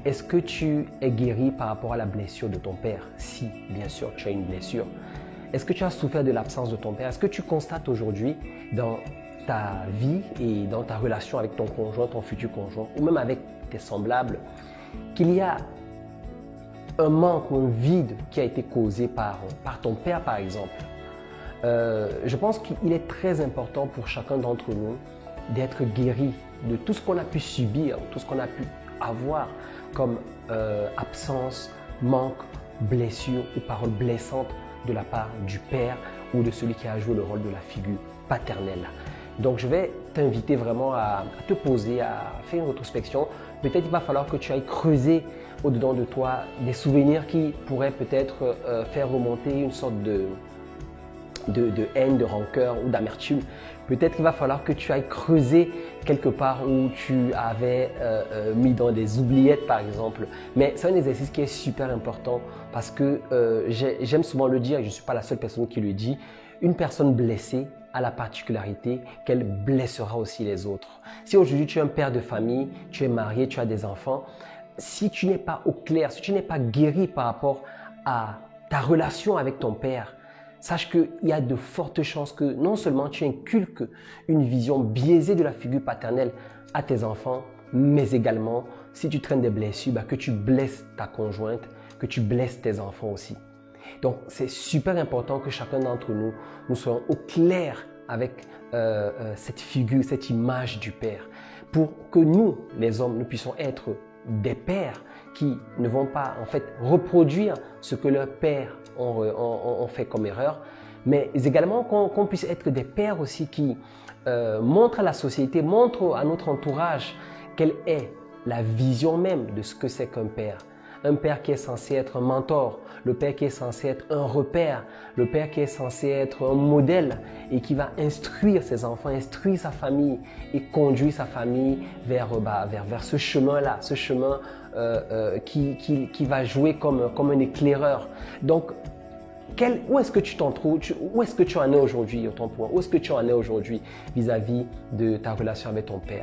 est-ce que tu es guéri par rapport à la blessure de ton père? Si, bien sûr, tu as une blessure. Est-ce que tu as souffert de l'absence de ton père? Est-ce que tu constates aujourd'hui dans ta vie et dans ta relation avec ton conjoint, ton futur conjoint, ou même avec tes semblables, qu'il y a un manque ou un vide qui a été causé par ton père, par exemple? Je pense qu'il est très important pour chacun d'entre nous d'être guéri de tout ce qu'on a pu subir, tout ce qu'on a pu avoir comme absence, manque, blessure ou paroles blessantes de la part du père ou de celui qui a joué le rôle de la figure paternelle. Donc, je vais t'inviter vraiment à te poser, à faire une rétrospection. Peut-être il va falloir que tu ailles creuser au-dedans de toi des souvenirs qui pourraient peut-être faire remonter une sorte de haine, de rancœur ou d'amertume. Peut-être qu'il va falloir que tu ailles creuser quelque part où tu avais mis dans des oubliettes, par exemple. Mais c'est un exercice qui est super important parce que j'aime souvent le dire, et je ne suis pas la seule personne qui le dit, une personne blessée a la particularité qu'elle blessera aussi les autres. Si aujourd'hui tu es un père de famille, tu es marié, tu as des enfants, si tu n'es pas au clair, si tu n'es pas guéri par rapport à ta relation avec ton père, sache qu'il y a de fortes chances que non seulement tu inculques une vision biaisée de la figure paternelle à tes enfants, mais également, si tu traînes des blessures, que tu blesses ta conjointe, que tu blesses tes enfants aussi. Donc, c'est super important que chacun d'entre nous, nous soyons au clair avec cette figure, cette image du Père, pour que nous, les hommes, nous puissions être des pères qui ne vont pas en fait reproduire ce que leurs pères ont fait comme erreur, mais également qu'on puisse être des pères aussi qui montrent à la société, montrent à notre entourage quelle est la vision même de ce que c'est qu'un père. Un père qui est censé être un mentor, le père qui est censé être un repère, le père qui est censé être un modèle et qui va instruire ses enfants, instruire sa famille et conduire sa famille vers ce chemin-là, ce chemin qui va jouer comme un éclaireur. Donc, où est-ce que tu t'en trouves? Où est-ce que tu en es aujourd'hui, ton point? Où est-ce que tu en es aujourd'hui vis-à-vis de ta relation avec ton père?